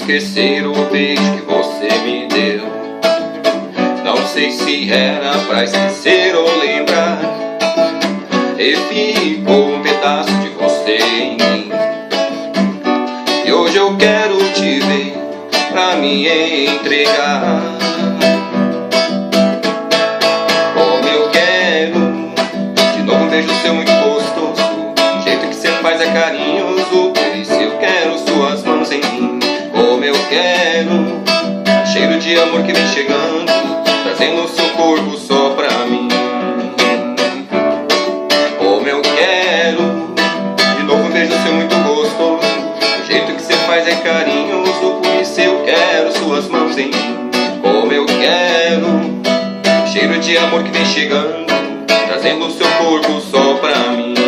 esquecer o beijo que você me deu. Não sei se era pra esquecer ou lembrar, e ficou um pedaço de você em mim. E hoje eu quero te ver pra me entregar. Como eu quero de novo um beijo seu muito gostoso. O jeito que você faz é carinhoso, por isso eu quero suas mãos em mim. Como eu quero cheiro de amor que vem chegando, trazendo o seu corpo só pra mim. Como eu quero de novo um beijo seu muito gostoso. O jeito que você faz é carinhoso, por isso eu quero suas mãos em mim. Como eu quero cheiro de amor que vem chegando, trazendo o seu corpo só pra mim.